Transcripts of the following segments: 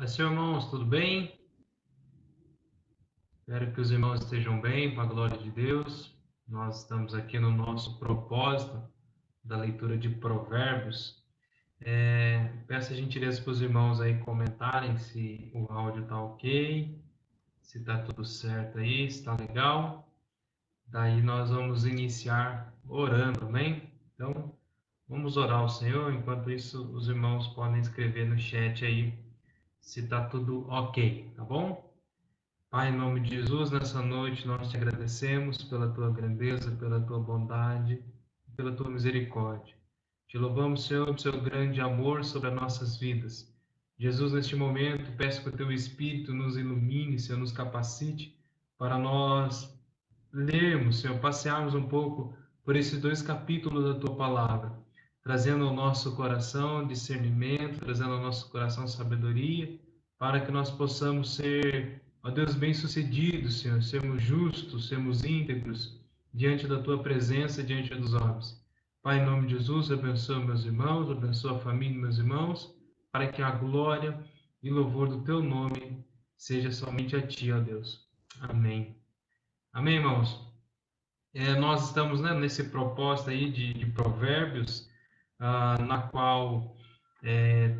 Mas, irmãos, tudo bem? Espero que os irmãos estejam bem, com a glória de Deus. Nós estamos aqui no nosso propósito da leitura de Provérbios. Peço a gentileza para os irmãos aí comentarem se o áudio está ok, se está tudo certo aí, se está legal. Daí nós vamos iniciar orando, amém? Então, vamos orar ao Senhor. Enquanto isso, os irmãos podem escrever no chat aí se está tudo ok, tá bom? Pai, em nome de Jesus, nessa noite nós te agradecemos pela tua grandeza, pela tua bondade, pela tua misericórdia. Te louvamos, Senhor, pelo seu grande amor sobre as nossas vidas. Jesus, neste momento, peço que o teu Espírito nos ilumine, Senhor, nos capacite para nós lermos, Senhor, passearmos um pouco por esses dois capítulos da tua palavra, trazendo ao nosso coração discernimento, trazendo ao nosso coração sabedoria, para que nós possamos ser, ó Deus, bem-sucedidos, Senhor, sermos justos, sermos íntegros diante da tua presença, diante dos homens. Pai, em nome de Jesus, abençoa meus irmãos, abençoa a família de meus irmãos, para que a glória e louvor do teu nome seja somente a ti, ó Deus. Amém. Amém, irmãos? Nós estamos, né, nesse propósito aí de Provérbios, na qual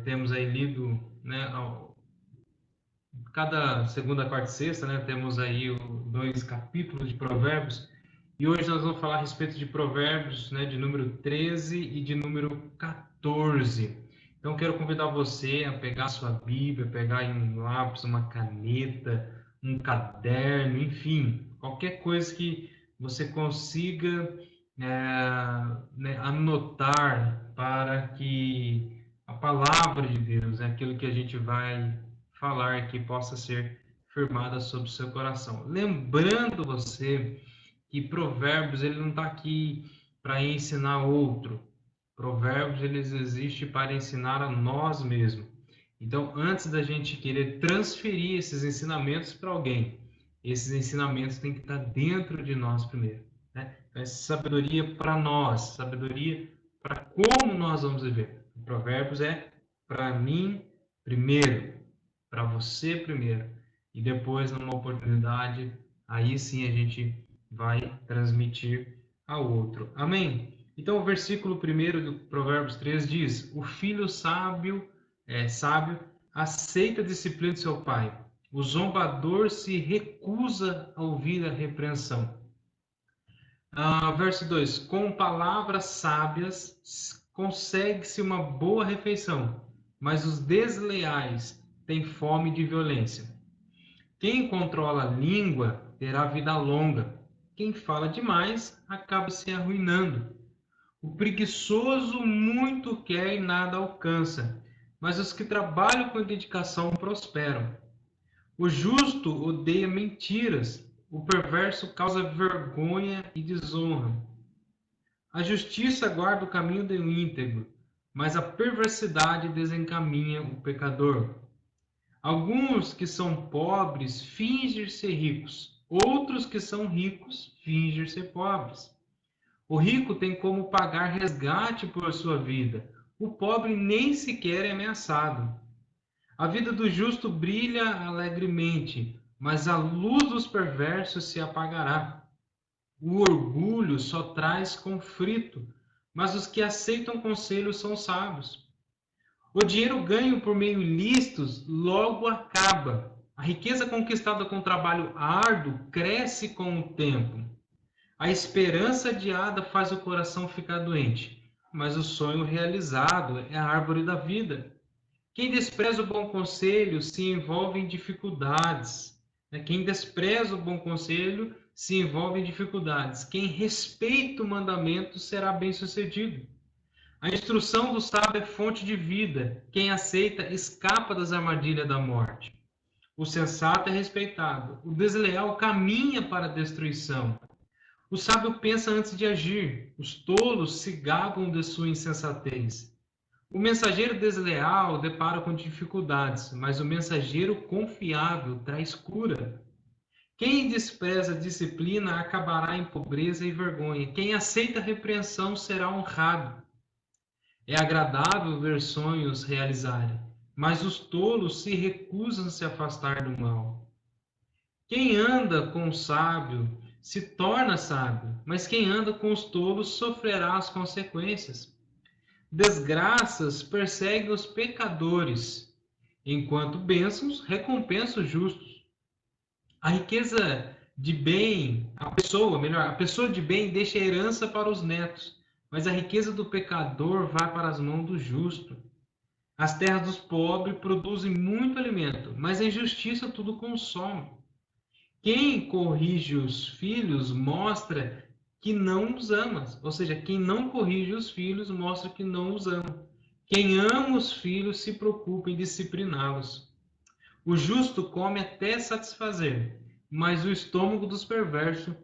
temos aí lido, né, cada segunda, quarta e sexta, né, temos aí dois capítulos de Provérbios, e hoje nós vamos falar a respeito de Provérbios, né, de número 13 e de número 14. Então, quero convidar você a pegar a sua Bíblia, pegar aí um lápis, uma caneta, um caderno, enfim, qualquer coisa que você consiga né, anotar para que a palavra de Deus, né, aquilo que a gente vai falar que possa ser firmada sobre o seu coração. Lembrando você que Provérbios ele não está aqui para ensinar outro. Provérbios eles existem para ensinar a nós mesmos. Então, antes da gente querer transferir esses ensinamentos para alguém, esses ensinamentos têm que estar dentro de nós primeiro, né? Essa sabedoria para nós, sabedoria para como nós vamos viver. Provérbios é para mim primeiro, para você primeiro, e depois, numa oportunidade, aí sim a gente vai transmitir ao outro. Amém? Então, o versículo 1 do Provérbios 3 diz: O filho sábio aceita a disciplina de seu pai. O zombador se recusa a ouvir a repreensão. Verso 2: Com palavras sábias consegue-se uma boa refeição, mas os desleais têm fome de violência. Quem controla a língua terá vida longa. Quem fala demais acaba se arruinando. O preguiçoso muito quer e nada alcança, mas os que trabalham com dedicação prosperam. O justo odeia mentiras, o perverso causa vergonha e desonra. A justiça guarda o caminho do íntegro, mas a perversidade desencaminha o pecador. Alguns que são pobres fingem ser ricos, outros que são ricos fingem ser pobres. O rico tem como pagar resgate por sua vida, o pobre nem sequer é ameaçado. A vida do justo brilha alegremente, mas a luz dos perversos se apagará. O orgulho só traz conflito, mas os que aceitam conselhos são sábios. O dinheiro ganho por meio ilícitos logo acaba. A riqueza conquistada com trabalho árduo cresce com o tempo. A esperança adiada faz o coração ficar doente, mas o sonho realizado é a árvore da vida. Quem despreza o bom conselho se envolve em dificuldades. Quem despreza o bom conselho se envolve em dificuldades. Quem respeita o mandamento será bem-sucedido. A instrução do sábio é fonte de vida. Quem aceita escapa das armadilhas da morte. O sensato é respeitado. O desleal caminha para a destruição. O sábio pensa antes de agir. Os tolos se gabam de sua insensatez. O mensageiro desleal depara com dificuldades, mas o mensageiro confiável traz cura. Quem despreza a disciplina acabará em pobreza e vergonha. Quem aceita a repreensão será honrado. É agradável ver sonhos realizarem, mas os tolos se recusam a se afastar do mal. Quem anda com o sábio se torna sábio, mas quem anda com os tolos sofrerá as consequências. Desgraças perseguem os pecadores, enquanto bênçãos recompensam os justos. A riqueza de bem, a pessoa de bem deixa herança para os netos, mas a riqueza do pecador vai para as mãos do justo. As terras dos pobres produzem muito alimento, mas a injustiça tudo consome. Quem corrige os filhos mostra que não os ama, ou seja, quem não corrige os filhos mostra que não os ama. Quem ama os filhos se preocupa em discipliná-los. O justo come até satisfazer, mas o estômago dos perversos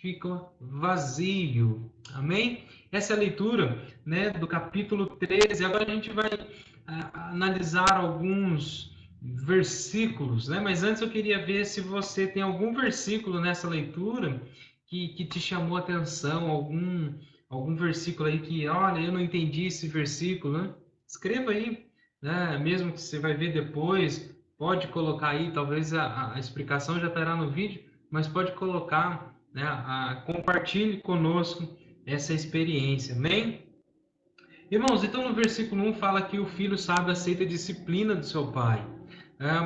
fica vazio. Amém? Essa é a leitura, né, do capítulo 13. Agora a gente vai analisar alguns versículos, né? Mas antes eu queria ver se você tem algum versículo nessa leitura que te chamou a atenção, algum versículo aí que, olha, eu não entendi esse versículo, né? Escreva aí, né? Mesmo que você vai ver depois, pode colocar aí, talvez a explicação já estará no vídeo, mas pode colocar, né? Compartilhe conosco essa experiência, amém? Irmãos, então no versículo 1 fala que o filho sábio aceita a disciplina do seu pai,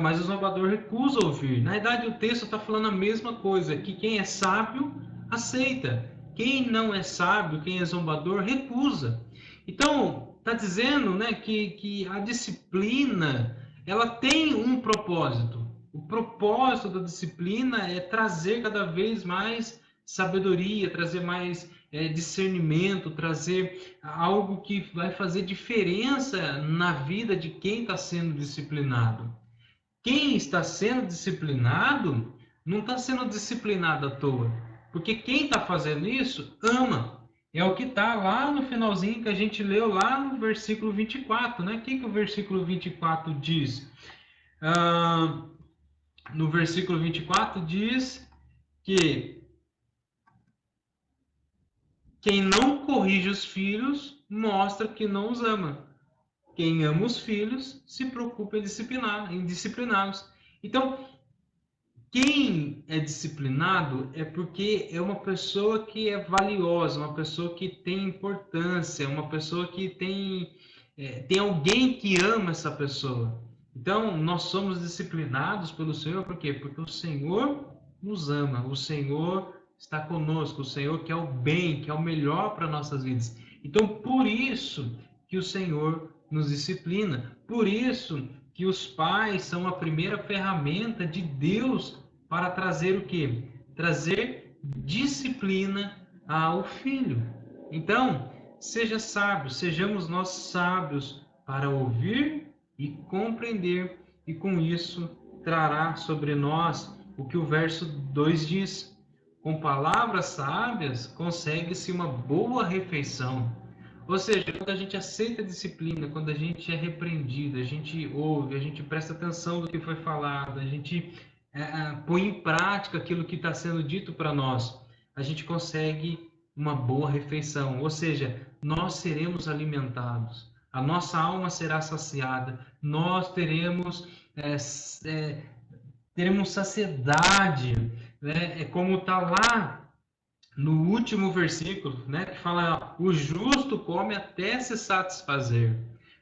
mas o zombador recusa ouvir. Na verdade, o texto está falando a mesma coisa, que quem é sábio aceita, quem não é sábio, quem é zombador, recusa. Então, está dizendo, né, que a disciplina ela tem um propósito. O propósito da disciplina é trazer cada vez mais sabedoria, trazer mais discernimento, trazer algo que vai fazer diferença na vida de quem está sendo disciplinado. Quem está sendo disciplinado não está sendo disciplinado à toa, porque quem está fazendo isso ama. É o que está lá no finalzinho que a gente leu lá no versículo 24, né? O que o versículo 24 diz? No versículo 24 diz que quem não corrige os filhos mostra que não os ama. Quem ama os filhos se preocupa em discipliná-los. Então, quem é disciplinado é porque é uma pessoa que é valiosa, uma pessoa que tem importância, uma pessoa que tem alguém que ama essa pessoa. Então, nós somos disciplinados pelo Senhor, por quê? Porque o Senhor nos ama, o Senhor está conosco, o Senhor quer o bem, quer o melhor para nossas vidas. Então, por isso que o Senhor nos disciplina, por isso que os pais são a primeira ferramenta de Deus para trazer o quê? Trazer disciplina ao filho. Então, seja sábio, sejamos nós sábios para ouvir e compreender, e com isso trará sobre nós o que o verso 2 diz: com palavras sábias consegue-se uma boa refeição. Ou seja, quando a gente aceita a disciplina, quando a gente é repreendido, a gente ouve, a gente presta atenção no que foi falado, a gente põe em prática aquilo que está sendo dito para nós, a gente consegue uma boa refeição. Ou seja, nós seremos alimentados, a nossa alma será saciada, nós teremos saciedade, né? É como está lá no último versículo, né, que fala: o justo come até se satisfazer.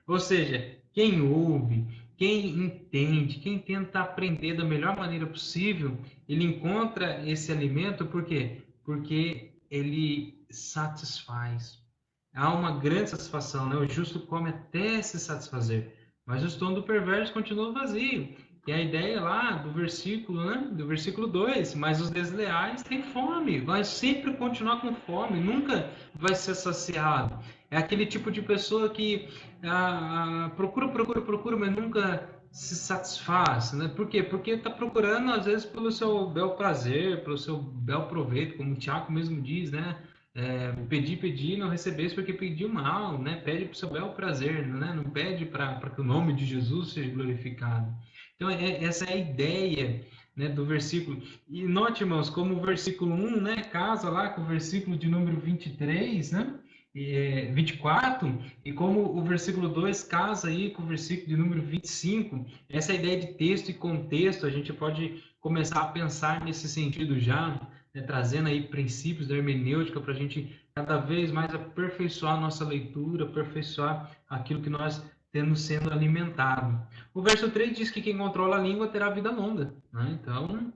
Ou seja, quem ouve, quem entende, quem tenta aprender da melhor maneira possível, ele encontra esse alimento, por quê? Porque ele satisfaz. Há uma grande satisfação, né? O justo come até se satisfazer, mas o estômago do perverso continua vazio. E a ideia lá do versículo, né? Do versículo 2, mas os desleais têm fome, vai sempre continuar com fome, nunca vai ser saciado. É aquele tipo de pessoa que procura, mas nunca se satisfaz, né? Por quê? Porque está procurando, às vezes, pelo seu bel prazer, pelo seu bel proveito, como o Tiago mesmo diz, né? Pedir, não recebesse porque pediu mal, né? Pede para o seu bel prazer, né? Não pede para que o nome de Jesus seja glorificado. Então, essa é a ideia, né, do versículo. E note, irmãos, como o versículo 1, né, casa lá com o versículo de número 23, né? 24, e como o versículo 2 casa aí com o versículo de número 25, essa ideia de texto e contexto, a gente pode começar a pensar nesse sentido já, né, trazendo aí princípios da hermenêutica para a gente cada vez mais aperfeiçoar a nossa leitura, aperfeiçoar aquilo que nós temos sendo alimentado. O verso 3 diz que quem controla a língua terá vida longa, né? Então,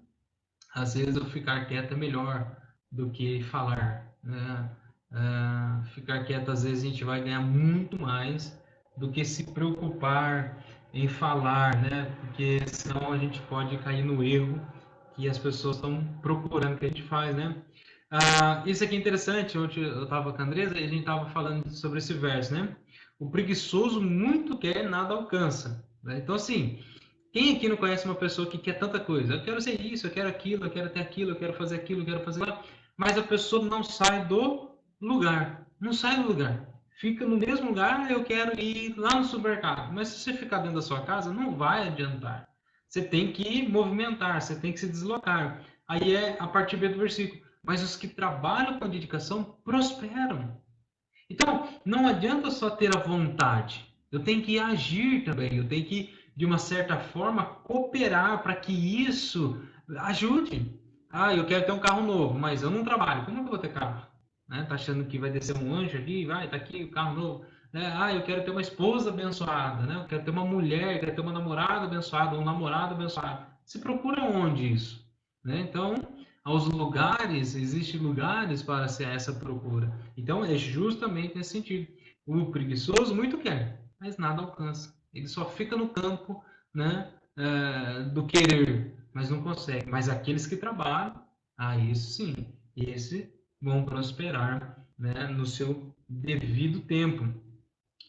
às vezes eu ficar quieto é melhor do que falar, né? Ficar quieto, às vezes a gente vai ganhar muito mais do que se preocupar em falar, né? Porque senão a gente pode cair no erro que as pessoas estão procurando que a gente faz, né? Isso aqui é interessante. Ontem eu estava com a Andresa e a gente estava falando sobre esse verso, né? O preguiçoso muito quer, nada alcança, né? Então, assim, quem aqui não conhece uma pessoa que quer tanta coisa? Eu quero ser isso, eu quero aquilo, eu quero ter aquilo, eu quero fazer aquilo, eu quero fazer aquilo. Mas a pessoa não sai do lugar. Não sai do lugar. Fica no mesmo lugar, eu quero ir lá no supermercado. Mas se você ficar dentro da sua casa, não vai adiantar. Você tem que movimentar, você tem que se deslocar. Aí é a parte B do versículo. Mas os que trabalham com dedicação prosperam. Então, não adianta só ter a vontade. Eu tenho que agir também. Eu tenho que, de uma certa forma, cooperar para que isso ajude. Eu quero ter um carro novo, mas eu não trabalho. Como que eu vou ter carro? Né? Tá achando que vai descer um anjo aqui? Vai, tá aqui o carro novo. Né? Eu quero ter uma esposa abençoada. Né? Eu quero ter uma mulher, eu quero ter uma namorada abençoada, um namorado abençoado. Se procura onde isso? Né? Então, aos lugares, existem lugares para ser essa procura. Então, é justamente nesse sentido. O preguiçoso muito quer, mas nada alcança. Ele só fica no campo, né, do querer, mas não consegue. Mas aqueles que trabalham, isso sim, esses vão prosperar, né, no seu devido tempo.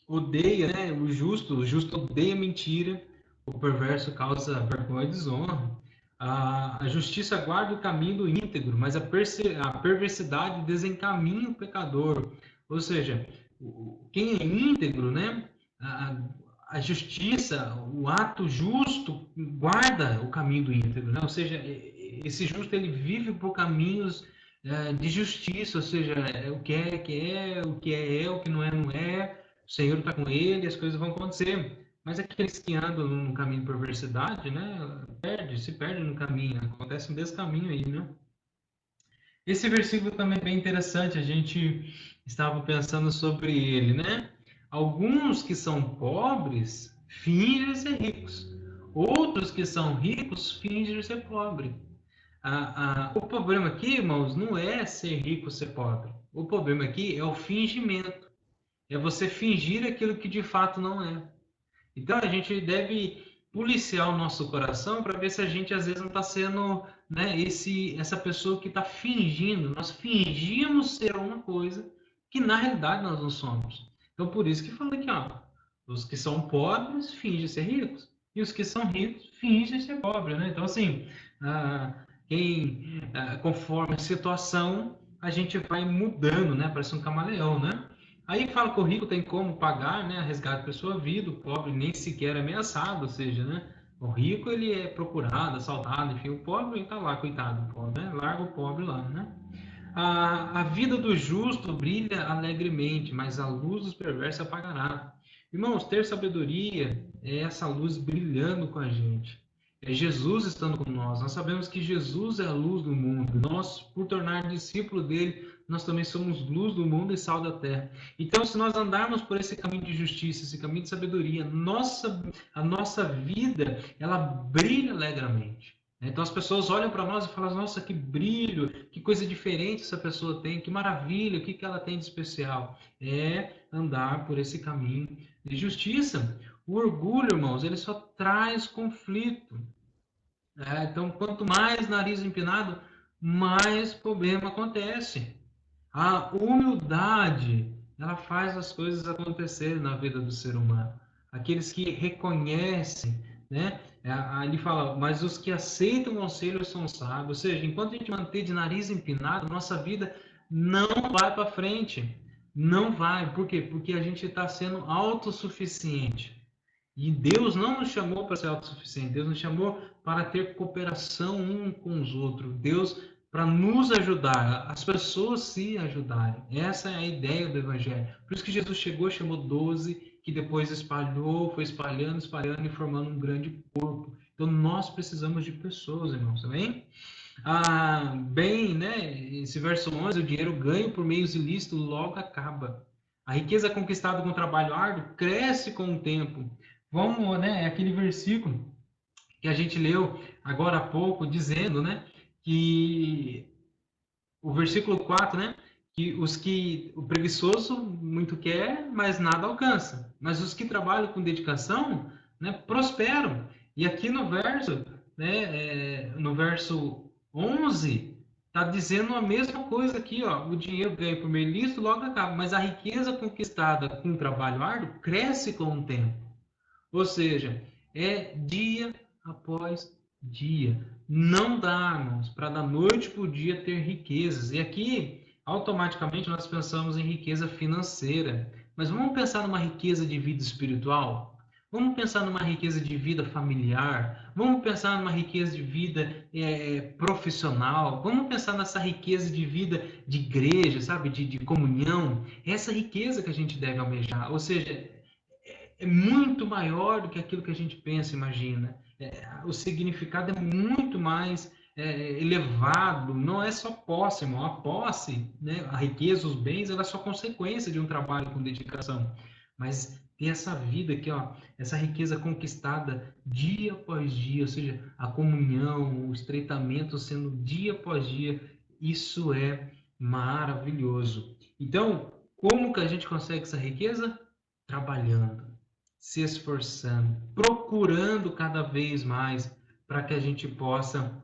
Odeia, né, o justo odeia mentira, o perverso causa vergonha e desonra. A justiça guarda o caminho do íntegro, mas a perversidade desencaminha o pecador. Ou seja, quem é íntegro, né? A, a justiça, o ato justo, guarda o caminho do íntegro, né? Ou seja, esse justo ele vive por caminhos de justiça, ou seja, o que é, o que é, o que não é, não é. O Senhor está com ele, as coisas vão acontecer. Mas aqueles que andam no caminho de perversidade, né, se perde no caminho, acontece um descaminho aí, né? Esse versículo também é bem interessante, a gente estava pensando sobre ele, né? Alguns que são pobres fingem ser ricos, outros que são ricos fingem ser pobres. O problema aqui, irmãos, não é ser rico ou ser pobre. O problema aqui é o fingimento, é você fingir aquilo que de fato não é. Então a gente deve policiar o nosso coração para ver se a gente às vezes não está sendo, né, essa pessoa que está fingindo. Nós fingimos ser uma coisa que na realidade nós não somos. Então por isso que fala aqui, ó, os que são pobres fingem ser ricos e os que são ricos fingem ser pobres, né? Então assim, conforme a situação a gente vai mudando, né? Parece um camaleão, né? Aí fala que o rico tem como pagar, né, resgate para sua vida, o pobre nem sequer é ameaçado, ou seja, né, o rico ele é procurado, assaltado, enfim, o pobre está lá, coitado do pobre, né, larga o pobre lá, né. A vida do justo brilha alegremente, mas a luz dos perversos apagará. Irmãos, ter sabedoria é essa luz brilhando com a gente. É Jesus estando com nós. Nós sabemos que Jesus é a luz do mundo. Nós, por tornar discípulo dele, nós também somos luz do mundo e sal da terra. Então, se nós andarmos por esse caminho de justiça, esse caminho de sabedoria, a nossa vida, ela brilha alegremente. Então as pessoas olham para nós e falam: nossa, que brilho, que coisa diferente essa pessoa tem, que maravilha, o que ela tem de especial? É andar por esse caminho de justiça. O orgulho, irmãos, ele só traz conflito. Então, quanto mais nariz empinado, mais problema acontece. A humildade, ela faz as coisas acontecerem na vida do ser humano. Aqueles que reconhecem, né? Ali fala, mas os que aceitam o conselho são sábios. Ou seja, enquanto a gente manter de nariz empinado, nossa vida não vai para frente. Não vai. Por quê? Porque a gente está sendo autossuficiente. E Deus não nos chamou para ser autossuficiente. Deus nos chamou para ter cooperação um com os outros. Deus para nos ajudar, as pessoas se ajudarem. Essa é a ideia do Evangelho. Por isso que Jesus chegou, chamou 12, que depois espalhou, foi espalhando, espalhando e formando um grande corpo. Então nós precisamos de pessoas, irmãos, também. Bem, né? Esse verso 11, o dinheiro ganho por meios ilícitos logo acaba. A riqueza conquistada com trabalho árduo cresce com o tempo. Vamos, né? É aquele versículo que a gente leu agora há pouco, dizendo, né? Que o versículo 4, né? Que o preguiçoso muito quer, mas nada alcança. Mas os que trabalham com dedicação, né, prosperam. E aqui no verso, né, no verso 11, está dizendo a mesma coisa aqui, ó. O dinheiro ganho por meio lícito logo acaba, mas a riqueza conquistada com trabalho árduo cresce com o tempo. Ou seja, é dia após dia. Não dá, irmãos, para da noite para o dia ter riquezas. E aqui, automaticamente, nós pensamos em riqueza financeira. Mas vamos pensar numa riqueza de vida espiritual? Vamos pensar numa riqueza de vida familiar? Vamos pensar numa riqueza de vida profissional? Vamos pensar nessa riqueza de vida de igreja, sabe? De comunhão? Essa riqueza que a gente deve almejar. Ou seja, é muito maior do que aquilo que a gente pensa, imagina. O significado é muito mais elevado, não é só posse, irmão. A posse, né, a riqueza, os bens, ela é só consequência de um trabalho com dedicação. Mas ter essa vida aqui, ó, essa riqueza conquistada dia após dia, ou seja, a comunhão, o estreitamento sendo dia após dia, isso é maravilhoso. Então, como que a gente consegue essa riqueza? Trabalhando, se esforçando, procurando cada vez mais para que a gente possa,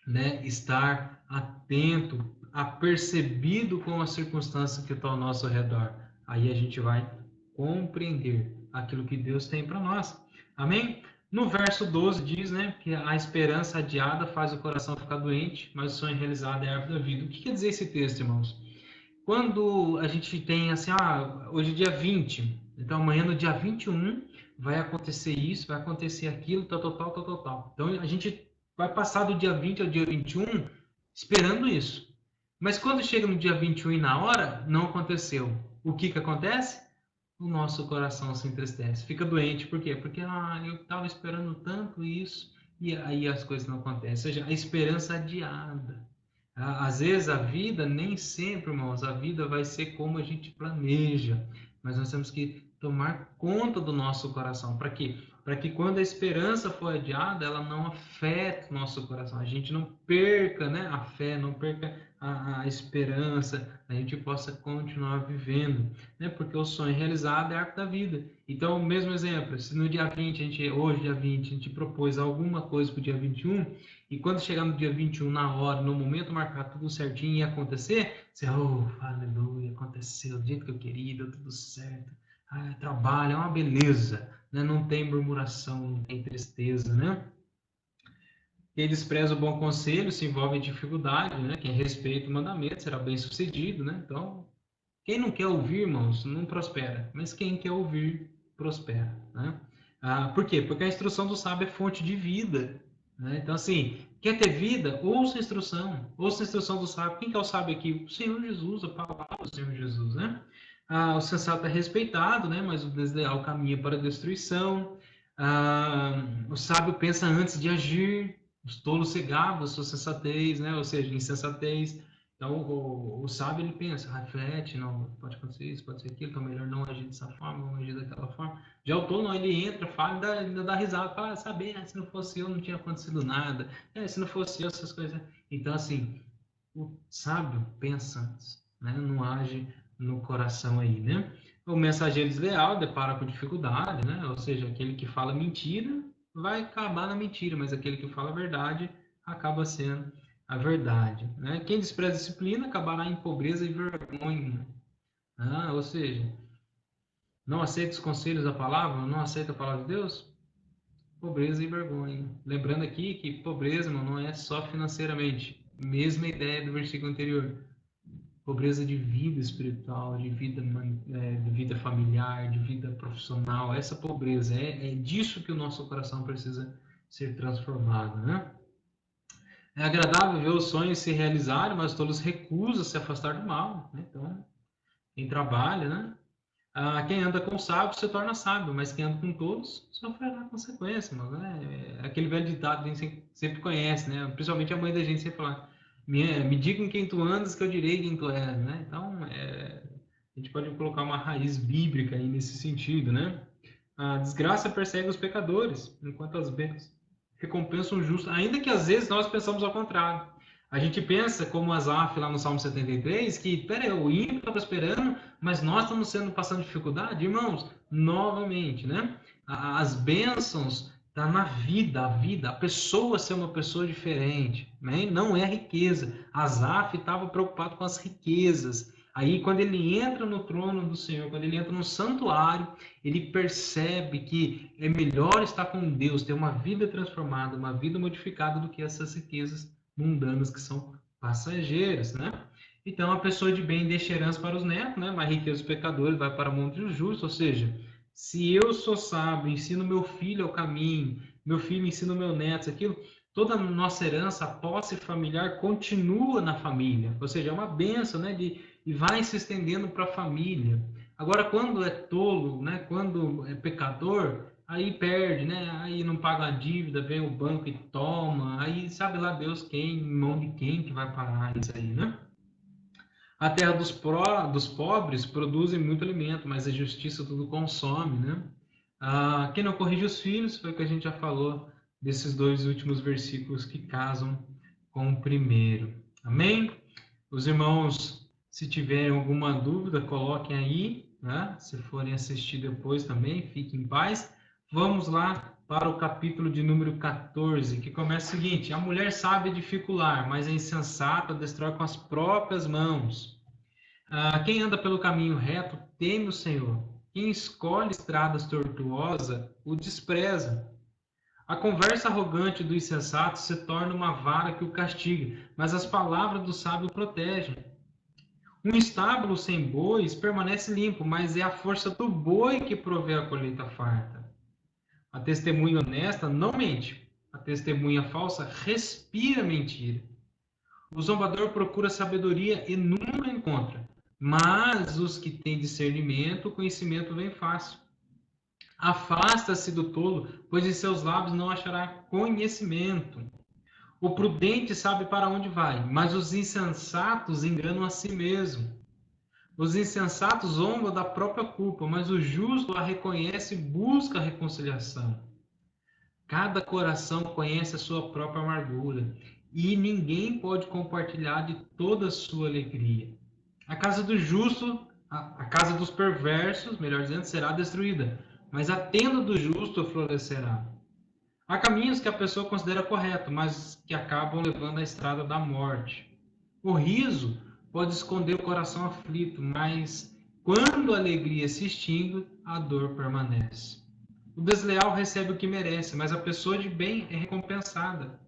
né, estar atento, apercebido com as circunstâncias que estão ao nosso redor. Aí a gente vai compreender aquilo que Deus tem para nós. Amém? No verso 12 diz, né, que a esperança adiada faz o coração ficar doente, mas o sonho realizado é a árvore da vida. O que quer dizer esse texto, irmãos? Quando a gente tem assim, hoje é dia 20, então amanhã no dia 21 vai acontecer isso, vai acontecer aquilo, tal, tal, tal, tal, tal, tal. Então a gente vai passar do dia 20 ao dia 21 esperando isso. Mas quando chega no dia 21 e na hora, não aconteceu. O que que acontece? O nosso coração se entristece, fica doente. Por quê? Porque eu estava esperando tanto isso e aí as coisas não acontecem. Ou seja, a esperança adiada. Às vezes a vida, nem sempre, irmãos, a vida vai ser como a gente planeja, mas nós temos que tomar conta do nosso coração. Para quê? Para que quando a esperança for adiada, ela não afete o nosso coração. A gente não perca, né, a fé, não perca a esperança, a gente possa continuar vivendo, né? Porque o sonho realizado é a arte da vida. Então, o mesmo exemplo, se no dia 20, hoje, dia 20, a gente propôs alguma coisa para o dia 21, e quando chegar no dia 21, na hora, no momento marcado, tudo certinho e acontecer, você, aleluia, aconteceu do jeito que eu queria, deu tudo certo. Trabalho, é uma beleza, né? Não tem murmuração, não tem tristeza, né? Quem despreza o bom conselho se envolve em dificuldade, né? Quem respeita o mandamento será bem sucedido, né? Então, quem não quer ouvir, irmãos, não prospera, mas quem quer ouvir, prospera, né? Por quê? Porque a instrução do sábio é fonte de vida, né? Então, assim, quer ter vida? Ouça a instrução do sábio. Quem que é o sábio aqui? O Senhor Jesus, a palavra do Senhor Jesus, né? O sensato é respeitado, né? Mas o desleal caminha para a destruição. O sábio pensa antes de agir, os tolos se gabam da sua sensatez, né? Ou seja, insensatez. Então, o sábio, ele pensa, reflete, não, pode acontecer isso, pode ser aquilo, então melhor não agir dessa forma, não agir daquela forma. Já o tolo, não, ele entra, fala, ainda dá risada, fala, saber, se não fosse eu, não tinha acontecido nada, se não fosse eu, essas coisas. Então, assim, o sábio pensa antes, né? Não age no coração aí, né? O mensageiro desleal depara com dificuldade, né? Ou seja, aquele que fala mentira vai acabar na mentira, mas aquele que fala a verdade acaba sendo a verdade, né? Quem despreza a disciplina acabará em pobreza e vergonha. Ou seja, não aceita os conselhos da palavra, não aceita a palavra de Deus, pobreza e vergonha. Lembrando aqui que pobreza, irmão, não é só financeiramente. Mesma ideia do versículo anterior. Pobreza de vida espiritual, de vida familiar, de vida profissional. Essa pobreza é disso que o nosso coração precisa ser transformado, né? É agradável ver os sonhos se realizarem, mas todos recusam se afastar do mal, né? Então, quem trabalha, né? Quem anda com sábio se torna sábio, mas quem anda com tolos sofrerá consequência, mas, né? É aquele velho ditado que a gente sempre conhece, né? Principalmente a mãe da gente sempre fala, me digam quem tu andas que eu direi quem tu és, né? Então, a gente pode colocar uma raiz bíblica aí nesse sentido, né? A desgraça persegue os pecadores, enquanto as bênçãos recompensam o justo, ainda que às vezes nós pensamos ao contrário. A gente pensa, como Asaf lá no Salmo 73, que, peraí, o ímpio está prosperando, mas nós estamos passando dificuldade. Irmãos, novamente, né? As bênçãos tá na vida, a pessoa ser uma pessoa diferente, né? Não é a riqueza. Asaf estava preocupado com as riquezas. Aí, quando ele entra no trono do Senhor, quando ele entra no santuário, ele percebe que é melhor estar com Deus, ter uma vida transformada, uma vida modificada, do que essas riquezas mundanas que são passageiras, né? Então, a pessoa de bem deixa herança para os netos, né? Mas a riqueza dos pecadores vai para o mundo dos justos. Ou seja, se eu sou sábio, ensino meu filho ao caminho, meu filho ensina o meu neto aquilo, toda a nossa herança, a posse familiar continua na família. Ou seja, é uma benção, né? E vai se estendendo para a família. Agora, quando é tolo, né? Quando é pecador, aí perde, né? Aí não paga a dívida, vem o banco e toma. Aí sabe lá Deus quem, em mão de quem que vai parar isso aí, né? A terra dos pobres produzem muito alimento, mas a justiça tudo consome, né? Quem não corrige os filhos, foi o que a gente já falou desses dois últimos versículos que casam com o primeiro. Amém? Os irmãos, se tiverem alguma dúvida, coloquem aí, né? Se forem assistir depois também, fiquem em paz. Vamos lá para o capítulo de número 14, que começa o seguinte: a mulher sabe edificar, mas a insensata destrói com as próprias mãos. Quem anda pelo caminho reto teme o Senhor. Quem escolhe estradas tortuosas o despreza. A conversa arrogante do insensato se torna uma vara que o castiga, mas as palavras do sábio o protegem. Um estábulo sem bois permanece limpo, mas é a força do boi que provê a colheita farta. A testemunha honesta não mente. A testemunha falsa respira mentira. O zombador procura sabedoria e nunca encontra. Mas os que têm discernimento, o conhecimento vem fácil. Afasta-se do tolo, pois em seus lábios não achará conhecimento. O prudente sabe para onde vai, mas os insensatos enganam a si mesmo. Os insensatos zombam da própria culpa, mas o justo a reconhece e busca a reconciliação. Cada coração conhece a sua própria amargura, e ninguém pode compartilhar de toda a sua alegria. A casa do justo, a casa dos perversos, melhor dizendo, será destruída, mas a tenda do justo florescerá. Há caminhos que a pessoa considera correto, mas que acabam levando à estrada da morte. O riso pode esconder o coração aflito, mas quando a alegria se extingue, a dor permanece. O desleal recebe o que merece, mas a pessoa de bem é recompensada.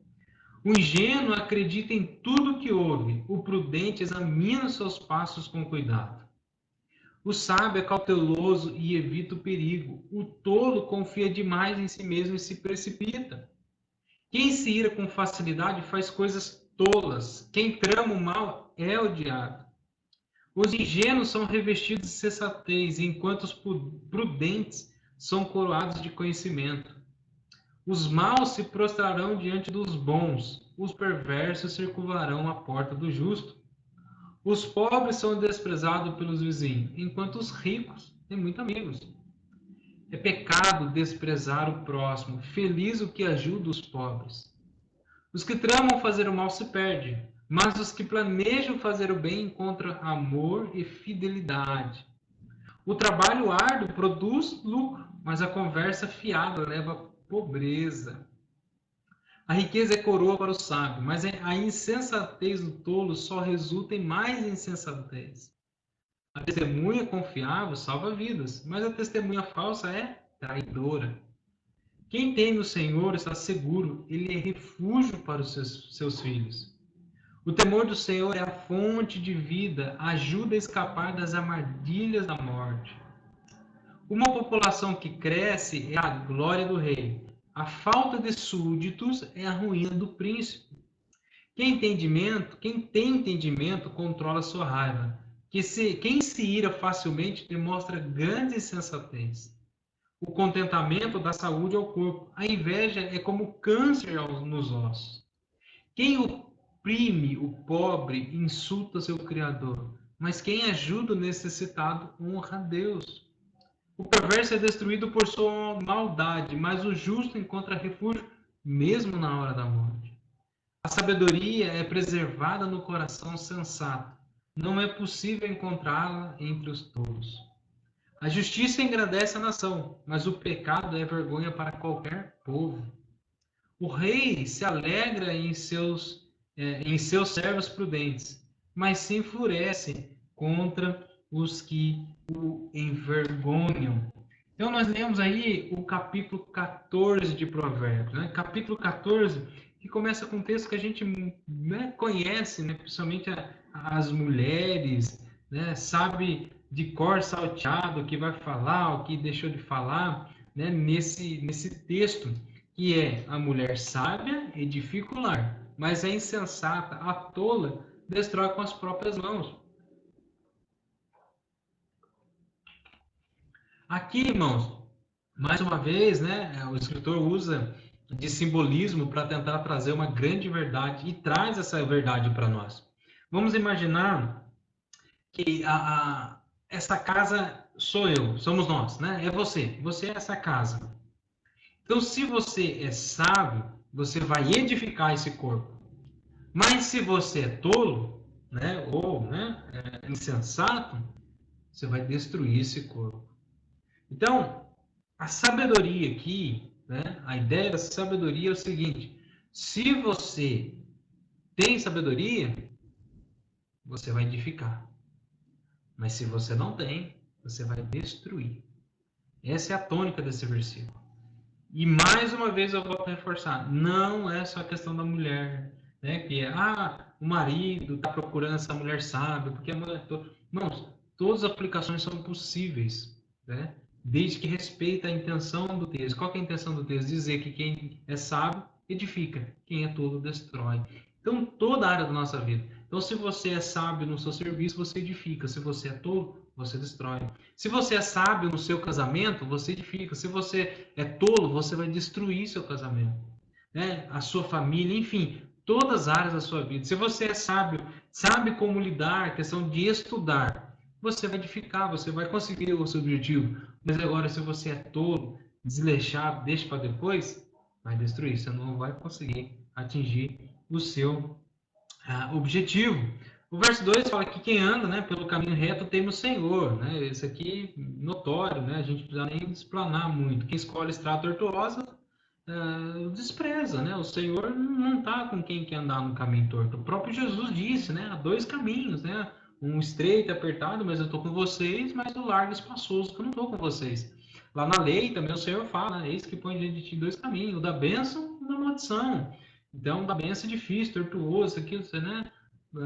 O ingênuo acredita em tudo o que ouve, o prudente examina seus passos com cuidado. O sábio é cauteloso e evita o perigo. O tolo confia demais em si mesmo e se precipita. Quem se ira com facilidade faz coisas tolas. Quem trama o mal é odiado. Os ingênuos são revestidos de sensatez, enquanto os prudentes são coroados de conhecimento. Os maus se prostrarão diante dos bons, os perversos circularão a porta do justo. Os pobres são desprezados pelos vizinhos, enquanto os ricos têm muitos amigos. É pecado desprezar o próximo, feliz o que ajuda os pobres. Os que tramam fazer o mal se perdem, mas os que planejam fazer o bem encontram amor e fidelidade. O trabalho árduo produz lucro, mas a conversa fiada leva à pobreza. A riqueza é coroa para o sábio, mas a insensatez do tolo só resulta em mais insensatez. A testemunha confiável salva vidas, mas a testemunha falsa é traidora. Quem teme o Senhor está seguro, ele é refúgio para os seus filhos. O temor do Senhor é a fonte de vida, ajuda a escapar das armadilhas da morte. Uma população que cresce é a glória do rei. A falta de súditos é a ruína do príncipe. Quem tem entendimento controla a sua raiva. Quem se ira facilmente demonstra grande insensatez. O contentamento dá saúde ao corpo. A inveja é como câncer nos ossos. Quem oprime o pobre insulta seu Criador, mas quem ajuda o necessitado honra a Deus. O perverso é destruído por sua maldade, mas o justo encontra refúgio mesmo na hora da morte. A sabedoria é preservada no coração sensato. Não é possível encontrá-la entre os tolos. A justiça engrandece a nação, mas o pecado é vergonha para qualquer povo. O rei se alegra em seus servos prudentes, mas se enfurece contra os que o envergonham. Então, nós lemos aí o capítulo 14 de Provérbios. Né? Capítulo 14, que começa com um texto que a gente, né, conhece, né? Principalmente as mulheres, né? Sabe de cor salteado o que vai falar, o que deixou de falar, né? Nesse texto, que é: a mulher sábia edifica o lar, mas a insensata, a tola, destrói com as próprias mãos. Aqui, irmãos, mais uma vez, né, o escritor usa de simbolismo para tentar trazer uma grande verdade e traz essa verdade para nós. Vamos imaginar que essa casa sou eu, somos nós, né? É você é essa casa. Então, se você é sábio, você vai edificar esse corpo. Mas se você é tolo, né, ou, né, insensato, você vai destruir esse corpo. Então, a sabedoria aqui, né, a ideia da sabedoria é o seguinte: se você tem sabedoria, você vai edificar. Mas se você não tem, você vai destruir. Essa é a tônica desse versículo. E mais uma vez eu volto a reforçar: não é só a questão da mulher, né? Que é, o marido está procurando essa mulher sábia, porque a mulher. Não, todas as aplicações são possíveis, né? Desde que respeita a intenção do texto. Qual que é a intenção do texto? Dizer que quem é sábio edifica, quem é tolo destrói. Então, toda a área da nossa vida. Então, se você é sábio no seu serviço, você edifica. Se você é tolo, você destrói. Se você é sábio no seu casamento, você edifica. Se você é tolo, você vai destruir seu casamento, né? A sua família, enfim, todas as áreas da sua vida. Se você é sábio, sabe como lidar, questão de estudar, você vai edificar, você vai conseguir o seu objetivo. Mas agora, se você é tolo, desleixado, deixa para depois, vai destruir. Você não vai conseguir atingir o seu objetivo. O verso 2 fala que quem anda, né, pelo caminho reto teme o Senhor. Né? Isso aqui notório, né? A gente não precisa nem explanar muito. Quem escolhe estrada tortuosa despreza. Né? O Senhor não está com quem quer andar no caminho torto. O próprio Jesus disse, né? Há dois caminhos, né? Um estreito e apertado, mas eu estou com vocês, mas o largo e espaçoso, que eu não estou com vocês. Lá na lei também o Senhor fala, né? Eis que põe diante de ti dois caminhos, o da bênção e o da maldição. Então, da bênção é difícil, tortuoso, aquilo, né?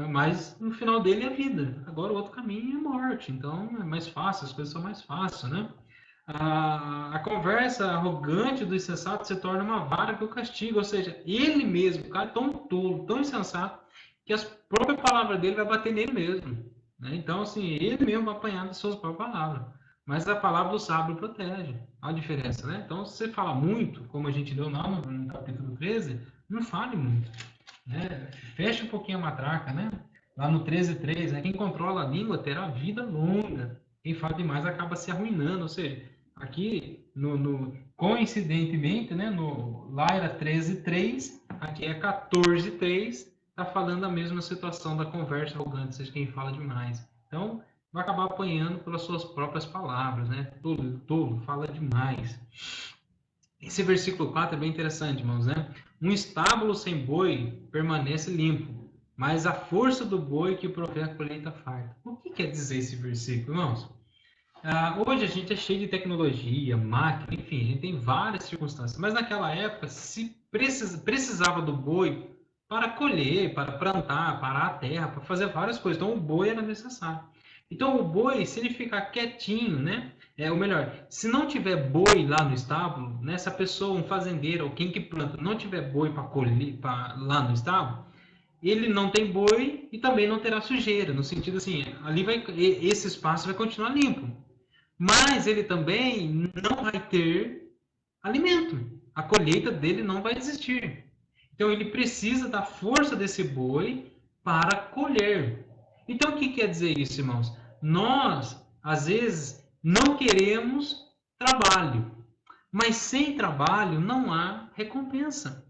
Mas no final dele é a vida. Agora o outro caminho é morte. Então é mais fácil, as coisas são mais fáceis, né? A conversa arrogante do insensato se torna uma vara que o castiga. Ou seja, ele mesmo, o cara é tão tolo, tão insensato, que as próprias palavras dele vai bater nele mesmo. Né? Então, assim, ele mesmo vai apanhar das suas próprias palavras. Mas a palavra do sábio protege. Olha a diferença, né? Então, se você fala muito, como a gente deu no capítulo 13, não fale muito. Né? Fecha um pouquinho a matraca, né? Lá no 13:3, né? Quem controla a língua terá vida longa. Quem fala demais acaba se arruinando. Ou seja, aqui, coincidentemente, né? Lá era 13:3, aqui é 14:3, está falando a mesma situação da conversa arrogante, ou seja, quem fala demais. Então, vai acabar apanhando pelas suas próprias palavras, né? Tolo fala demais. Esse versículo 4 é bem interessante, irmãos, né? Um estábulo sem boi permanece limpo, mas a força do boi que provê a colheita farta. O que quer dizer esse versículo, irmãos? Hoje a gente é cheio de tecnologia, máquina, enfim, a gente tem várias circunstâncias. Mas naquela época se precisava do boi para colher, para plantar, parar a terra, para fazer várias coisas. Então o boi era necessário. Então o boi, se ele ficar quietinho, né? Ou melhor, se não tiver boi lá no estábulo, né? Se a pessoa, um fazendeiro ou quem que planta, não tiver boi para colher lá no estábulo, ele não tem boi e também não terá sujeira, no sentido assim, ali esse espaço vai continuar limpo. Mas ele também não vai ter alimento. A colheita dele não vai existir. Então ele precisa da força desse boi para colher. Então o que quer dizer isso, irmãos? Nós, às vezes, não queremos trabalho, mas sem trabalho não há recompensa.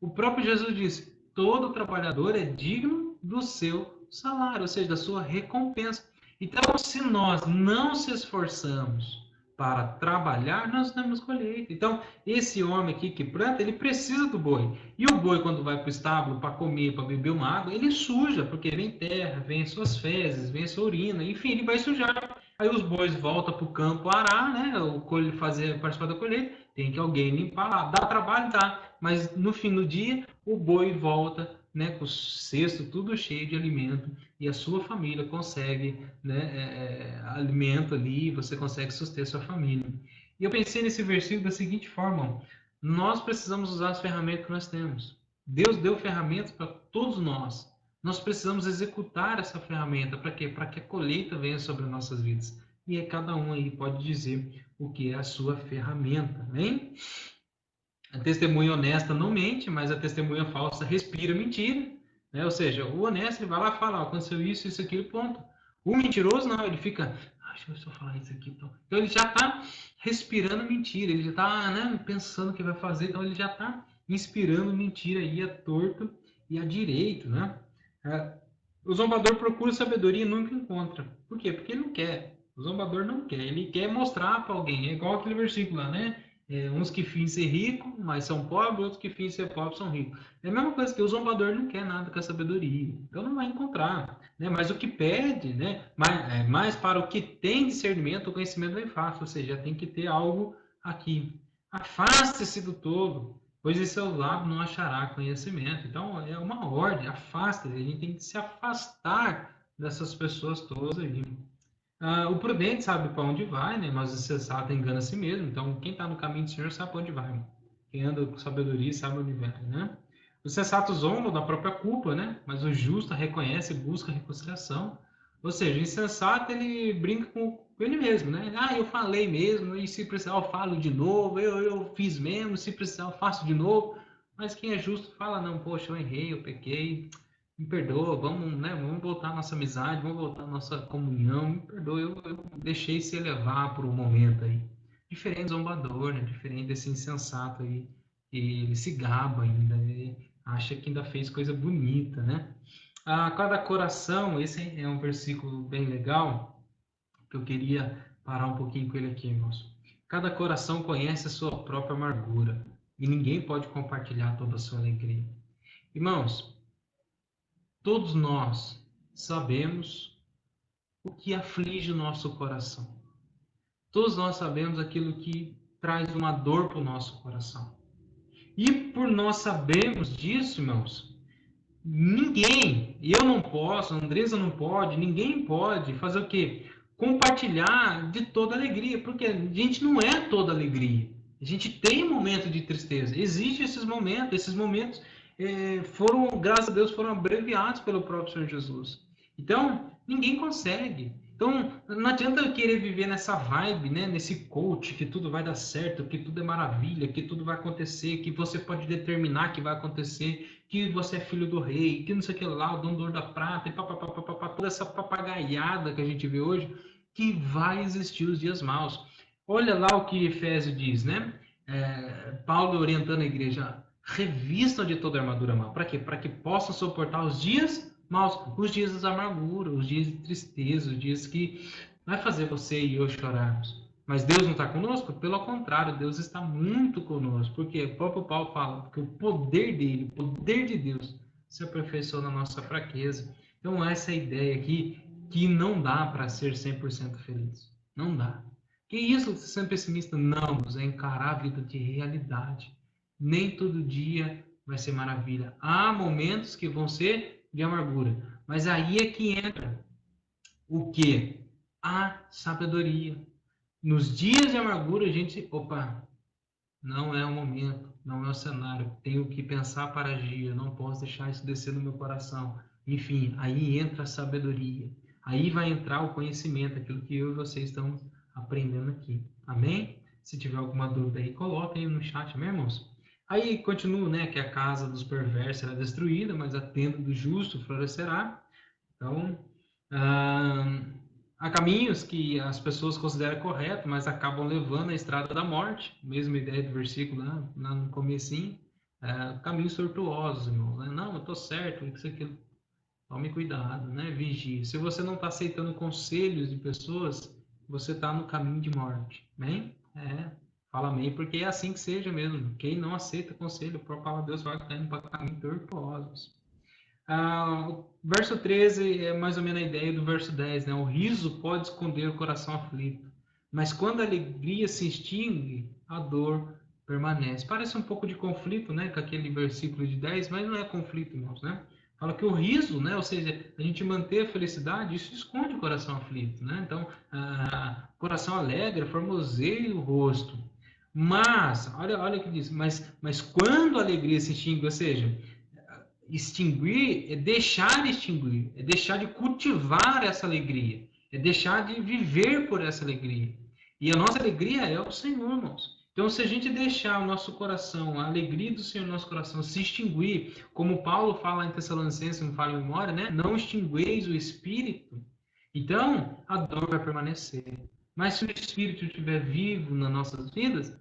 O próprio Jesus disse: todo trabalhador é digno do seu salário, ou seja, da sua recompensa. Então, se nós não se esforçamos para trabalhar, nós temos colheita. Então, esse homem aqui que planta, ele precisa do boi. E o boi, quando vai para o estábulo para comer, para beber uma água, ele suja, porque vem terra, vem suas fezes, vem sua urina, enfim, ele vai sujar. Aí os bois voltam para o campo arar, né? Fazer, participar da colheita, tem que alguém limpar lá. Dá trabalho? Dá. Mas no fim do dia, o boi volta, né, com o cesto tudo cheio de alimento e a sua família consegue, né, alimento ali, você consegue suster sua família. E eu pensei nesse versículo da seguinte forma: nós precisamos usar as ferramentas que nós temos. Deus deu ferramentas para todos nós. Nós precisamos executar essa ferramenta para quê? Para que a colheita venha sobre nossas vidas. E aí cada um aí pode dizer o que é a sua ferramenta, hein? A testemunha honesta não mente, mas a testemunha falsa respira mentira. Né? Ou seja, o honesto ele vai lá e fala: aconteceu isso, isso, aquilo, ponto. O mentiroso não, ele fica: deixa eu só falar isso aqui. Então ele já está respirando mentira, ele já está, né, pensando o que vai fazer, então ele já está inspirando mentira aí a torto e a direito. Né? O zombador procura sabedoria e nunca encontra. Por quê? Porque ele não quer. O zombador não quer, ele quer mostrar para alguém. É igual aquele versículo lá, né? Uns que fingem ser ricos, mas são pobres, outros que fingem ser pobres são ricos. É a mesma coisa que o zombador não quer nada com a sabedoria, então não vai encontrar. Né? Mas o que pede, né? Mais para o que tem discernimento, o conhecimento vem fácil, ou seja, tem que ter algo aqui. Afaste-se do tolo, pois em seu lábio não achará conhecimento. Então é uma ordem, afasta, a gente tem que se afastar dessas pessoas todas aí. O prudente sabe para onde vai, né? Mas o sensato engana a si mesmo. Então, quem está no caminho do Senhor sabe para onde vai. Quem anda com sabedoria sabe onde vai, né? O sensato zomba da própria culpa, né? Mas o justo reconhece e busca reconciliação. Ou seja, o insensato, ele brinca com ele mesmo, né? Eu falei mesmo, e se precisar eu falo de novo, eu fiz mesmo, se precisar eu faço de novo. Mas quem é justo fala: não, poxa, eu errei, eu pequei, me perdoa, vamos, né, vamos voltar a nossa amizade, vamos voltar a nossa comunhão, me perdoa, eu deixei se elevar por um momento aí. Diferente do zombador, né, diferente desse insensato aí, que ele se gaba ainda, ele acha que ainda fez coisa bonita, né? Cada coração, esse é um versículo bem legal, que eu queria parar um pouquinho com ele aqui, irmãos. Cada coração conhece a sua própria amargura, e ninguém pode compartilhar toda a sua alegria. Irmãos, todos nós sabemos o que aflige o nosso coração. Todos nós sabemos aquilo que traz uma dor para o nosso coração. E por nós sabermos disso, irmãos, ninguém, eu não posso, a Andresa não pode, ninguém pode fazer o quê? Compartilhar de toda alegria, porque a gente não é toda alegria. A gente tem um momento de tristeza. Existem esses momentos foram, graças a Deus, foram abreviados pelo próprio Senhor Jesus. Então, ninguém consegue. Então, não adianta eu querer viver nessa vibe, né? Nesse coach, que tudo vai dar certo, que tudo é maravilha, que tudo vai acontecer, que você pode determinar que vai acontecer, que você é filho do rei, que não sei o que lá, o dono da prata, e papapá, toda essa papagaiada que a gente vê hoje, que vai existir os dias maus. Olha lá o que Efésio diz, né? Paulo orientando a igreja: revistam de toda a armadura mal. Para quê? Para que possam suportar os dias maus, os dias da amargura, os dias de tristeza, os dias que vai fazer você e eu chorarmos. Mas Deus não está conosco? Pelo contrário, Deus está muito conosco. Porque o próprio Paulo fala que o poder dele, o poder de Deus, se aperfeiçoa na nossa fraqueza. Então, essa é a ideia aqui, que não dá para ser 100% feliz. Não dá. Que isso, ser pessimista? Não, é encarar a vida de realidade. Nem todo dia vai ser maravilha. Há momentos que vão ser de amargura. Mas aí é que entra o quê? A sabedoria. Nos dias de amargura, a gente, não é o momento, não é o cenário. Tenho que pensar para agir, eu não posso deixar isso descer no meu coração. Enfim, aí entra a sabedoria. Aí vai entrar o conhecimento, aquilo que eu e você estamos aprendendo aqui. Amém? Se tiver alguma dúvida aí, coloca aí no chat, amém, irmãos? Aí continua, né, que a casa dos perversos será destruída, mas a tenda do justo florescerá. Então, ah, há caminhos que as pessoas consideram corretos, mas acabam levando à estrada da morte. Mesma ideia do versículo lá no comecinho. Caminhos tortuosos, irmão. Né? Não, eu estou certo, isso aqui. Tome cuidado, né? Vigie. Se você não está aceitando conselhos de pessoas, você está no caminho de morte. Amém? Fala amém, porque é assim que seja mesmo. Quem não aceita conselho, por palavra de Deus, vai estar indo para caminhos tortuosos. O verso 13 é mais ou menos a ideia do verso 10, né? O riso pode esconder o coração aflito, mas quando a alegria se extingue, a dor permanece. Parece um pouco de conflito, né, com aquele versículo de 10, mas não é conflito, irmãos, né? Fala que o riso, né, ou seja, a gente manter a felicidade, isso esconde o coração aflito, né? Então, coração alegre, formoseia o rosto. Mas, olha o que diz, mas quando a alegria se extingue, ou seja, extinguir é deixar de cultivar essa alegria, é deixar de viver por essa alegria. E a nossa alegria é o Senhor, irmãos. Então, se a gente deixar o nosso coração, a alegria do Senhor no nosso coração se extinguir, como Paulo fala em Tessalonicenses, não fala em memória, né? Não extingueis o Espírito, então a dor vai permanecer. Mas se o Espírito estiver vivo nas nossas vidas,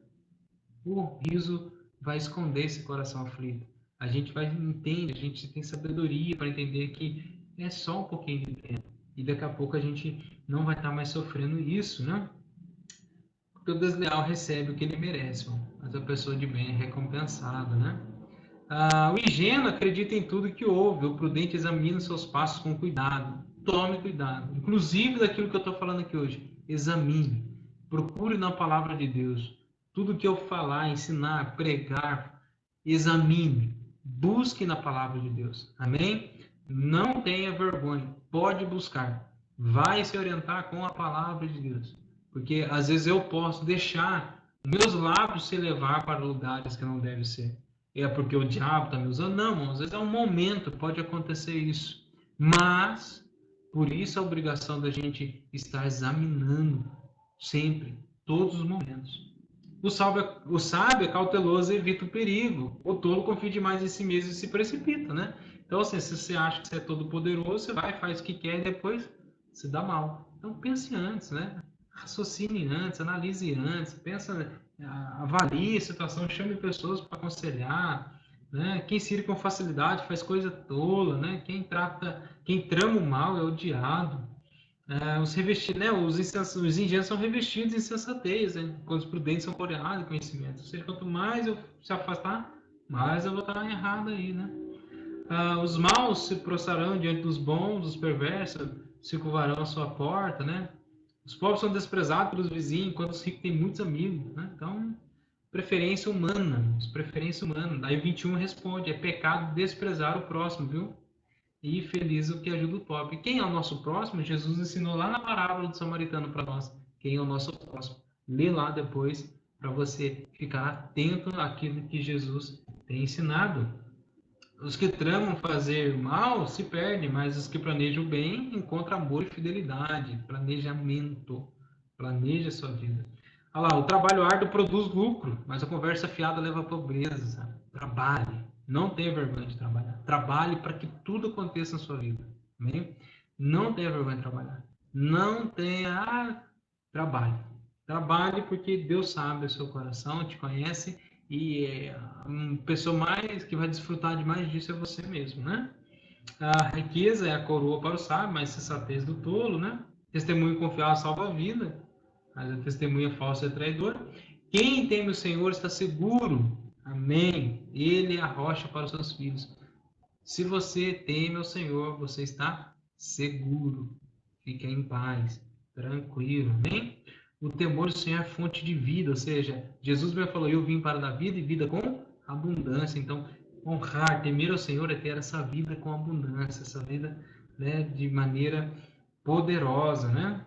o riso vai esconder esse coração aflito. A gente vai entender, a gente tem sabedoria para entender que é só um pouquinho de tempo. E daqui a pouco a gente não vai estar mais sofrendo isso, né? Porque o desleal recebe o que ele merece, mas a pessoa de bem é recompensada, né? O ingênuo acredita em tudo que ouve, o prudente examina os seus passos com cuidado. Tome cuidado, inclusive daquilo que eu estou falando aqui hoje. Examine, procure na palavra de Deus. Tudo que eu falar, ensinar, pregar, examine, busque na palavra de Deus. Amém? Não tenha vergonha, pode buscar. Vai se orientar com a palavra de Deus. Porque às vezes eu posso deixar meus lábios se levar para lugares que não devem ser. É porque o diabo está me usando? Não, às vezes é um momento, pode acontecer isso. Mas, por isso a obrigação da gente estar examinando sempre, todos os momentos. O sábio é cauteloso e evita o perigo. O tolo confia demais em si mesmo e se precipita, né? Então, assim, se você acha que você é todo poderoso, você vai, faz o que quer e depois se dá mal. Então, pense antes, né? Raciocine antes, analise antes, pensa, avalie a situação, chame pessoas para aconselhar, né? Quem se irrita com facilidade faz coisa tola, né? Quem trama o mal é odiado. Os ingênuos são revestidos de insensatez, né? Quando os prudentes são coroados de conhecimento. Ou seja, quanto mais eu se afastar, mais eu vou estar errado aí, né? Os maus se prostrarão diante dos bons, os perversos se curvarão à sua porta, né? Os pobres são desprezados pelos vizinhos, enquanto os ricos têm muitos amigos, né? Então, preferência humana, preferência humana. Daí o 21 responde, é pecado desprezar o próximo, viu? E feliz o que ajuda o pobre. Quem é o nosso próximo? Jesus ensinou lá na parábola do samaritano para nós. Quem é o nosso próximo? Lê lá depois para você ficar atento àquilo que Jesus tem ensinado. Os que tramam fazer mal se perdem, mas os que planejam o bem encontram amor e fidelidade, planejamento. Planeja a sua vida. Olha lá, o trabalho árduo produz lucro, mas a conversa fiada leva à pobreza. Trabalhe. Não tenha vergonha de trabalhar. Trabalhe para que tudo aconteça na sua vida. Amém? Não tenha vergonha de trabalhar. Não tenha. Trabalhe. Trabalhe porque Deus sabe o seu coração, te conhece e a pessoa mais que vai desfrutar de mais disso é você mesmo, né? A riqueza é a coroa para o sábio, mas a sensatez do tolo, né? Testemunho confiável salva a vida, mas a testemunha falsa é traidora. Quem teme o Senhor está seguro. Amém. Ele é a rocha para os seus filhos. Se você teme o Senhor, você está seguro. Fique em paz, tranquilo. Amém? O temor do Senhor é fonte de vida, ou seja, Jesus me falou, eu vim para dar vida e vida com abundância. Então, honrar, temer ao Senhor é ter essa vida com abundância, essa vida, né, de maneira poderosa, né?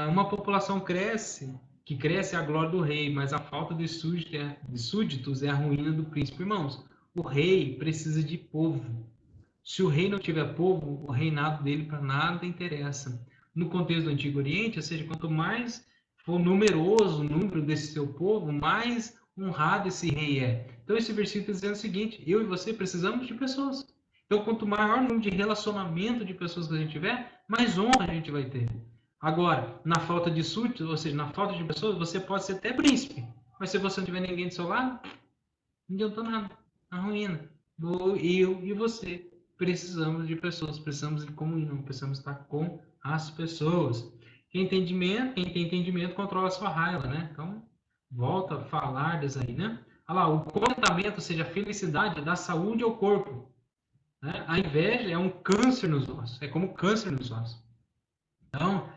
Uma população cresce que cresce é a glória do rei, mas a falta de súditos é a ruína do príncipe. Irmãos, o rei precisa de povo. Se o rei não tiver povo, o reinado dele para nada interessa. No contexto do Antigo Oriente, ou seja, quanto mais for numeroso o número desse seu povo, mais honrado esse rei é. Então esse versículo está dizendo o seguinte: eu e você precisamos de pessoas. Então quanto maior o número de relacionamento de pessoas que a gente tiver, mais honra a gente vai ter. Agora, na falta de súditos, ou seja, na falta de pessoas, você pode ser até príncipe, mas se você não tiver ninguém do seu lado, não adianta nada. A ruína. Eu e você precisamos de pessoas, precisamos de comunhão, precisamos estar com as pessoas. Quem tem entendimento controla a sua raiva, né? Então, volta a falar disso aí, né? Olha lá, o contentamento, ou seja, a felicidade dá saúde ao corpo. Né? A inveja é um câncer nos ossos, é como câncer nos ossos. Então,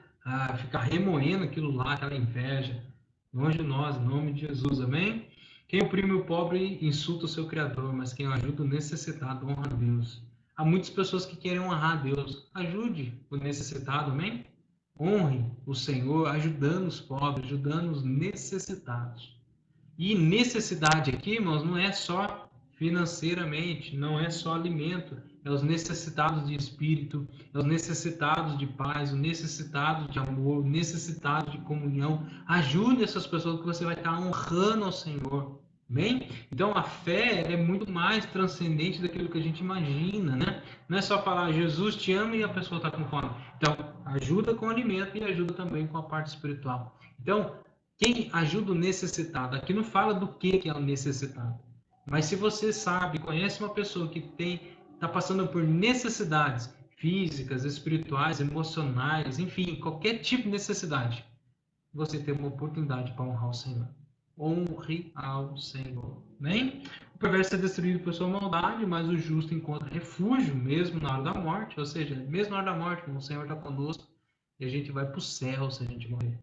ficar remoendo aquilo lá, aquela inveja, longe de nós, em nome de Jesus, amém? Quem oprime o pobre insulta o seu Criador, mas quem ajuda o necessitado honra a Deus. Há muitas pessoas que querem honrar a Deus. Ajude o necessitado, amém? Honre o Senhor ajudando os pobres, ajudando os necessitados. E necessidade aqui, irmãos, não é só financeiramente, não é só alimento, é os necessitados de espírito, é os necessitados de paz, os necessitados de amor, necessitados de comunhão. Ajude essas pessoas que você vai estar honrando ao Senhor. Bem? Então a fé é muito mais transcendente daquilo que a gente imagina, né? Não é só falar Jesus te ama e a pessoa está com fome. Então, ajuda com o alimento e ajuda também com a parte espiritual. Então, quem ajuda o necessitado, aqui não fala do que é o necessitado. Mas se você sabe, conhece uma pessoa que está passando por necessidades físicas, espirituais, emocionais, enfim, qualquer tipo de necessidade, você tem uma oportunidade para honrar o Senhor. Honre ao Senhor. Bem? O perverso é destruído por sua maldade, mas o justo encontra refúgio mesmo na hora da morte. Ou seja, mesmo na hora da morte, o Senhor está conosco e a gente vai para o céu se a gente morrer.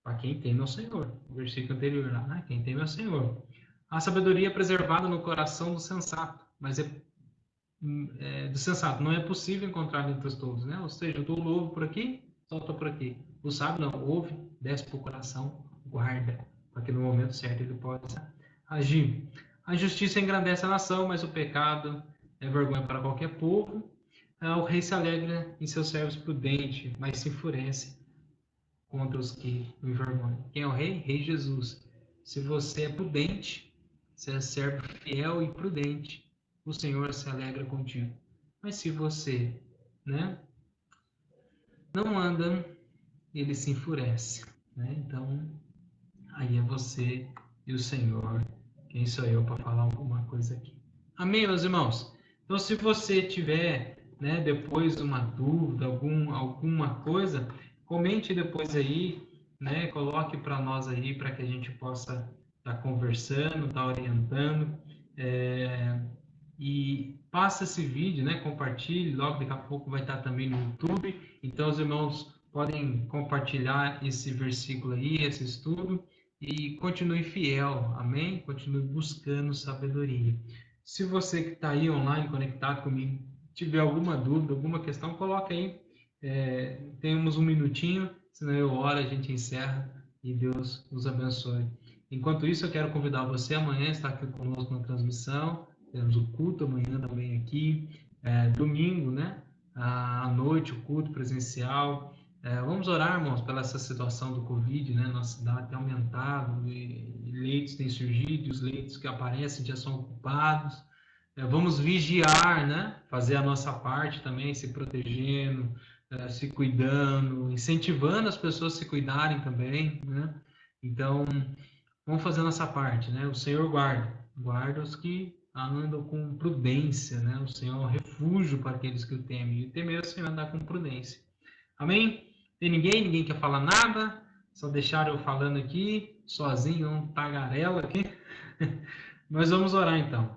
Para quem teme ao Senhor. O versículo anterior lá, né? Quem teme ao Senhor. A sabedoria é preservada no coração do sensato, mas do sensato não é possível encontrar entre todos, né? Ou seja, eu dou o lobo por aqui, solta por aqui. O sábio não, ouve, desce para o coração, guarda, para que no momento certo ele possa agir. A justiça engrandece a nação, mas o pecado é vergonha para qualquer povo. O rei se alegra em seus servos prudentes, mas se enfurece contra os que o envergonham. Quem é o rei? Rei Jesus. Se você é prudente, se é servo fiel e prudente, o Senhor se alegra contigo. Mas se você, né, não anda, ele se enfurece. Né? Então, aí é você e o Senhor. Quem sou eu para falar alguma coisa aqui? Amém, meus irmãos? Então, se você tiver, né, depois uma dúvida, alguma coisa, comente depois aí, né? Coloque para nós aí, para que a gente possa estar conversando, estar orientando. E passa esse vídeo, né? Compartilhe, logo daqui a pouco vai estar também no YouTube. Então, os irmãos podem compartilhar esse versículo aí, esse estudo, e continue fiel, amém? Continue buscando sabedoria. Se você que está aí online, conectado comigo, tiver alguma dúvida, alguma questão, coloca aí. Temos um minutinho, senão eu oro, a gente encerra e Deus nos abençoe. Enquanto isso, eu quero convidar você amanhã a estar aqui conosco na transmissão. Temos o culto amanhã também aqui. Domingo, né? À noite, o culto presencial. Vamos orar, irmãos, pela essa situação do Covid, né? Nossa cidade tem aumentado, e leitos têm surgido, e os leitos que aparecem já são ocupados. Vamos vigiar, né? Fazer a nossa parte também, se protegendo, se cuidando, incentivando as pessoas a se cuidarem também, né? Então, vamos fazer a nossa parte, né? O Senhor guarda os que andam com prudência, né? O Senhor é um refúgio para aqueles que o temem. E temer o Senhor andar com prudência. Amém? Tem ninguém? Ninguém quer falar nada? Só deixar eu falando aqui, sozinho, um tagarela aqui. Nós vamos orar então.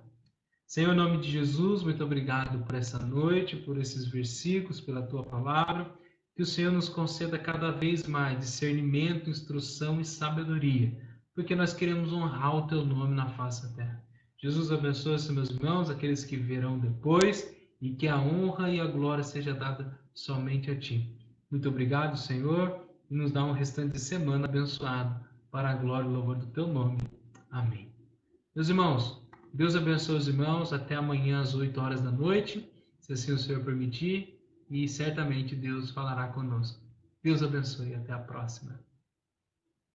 Senhor, em nome de Jesus, muito obrigado por essa noite, por esses versículos, pela tua palavra. Que o Senhor nos conceda cada vez mais discernimento, instrução e sabedoria, porque nós queremos honrar o teu nome na face da terra. Jesus abençoe os meus irmãos, aqueles que virão depois, e que a honra e a glória seja dada somente a ti. Muito obrigado, Senhor. e nos dá um restante de semana abençoado para a glória e louvor do teu nome. Amém. Meus irmãos, Deus abençoe os irmãos. Até amanhã às 8 horas da noite, se assim o Senhor permitir, e certamente Deus falará conosco. Deus abençoe. Até a próxima.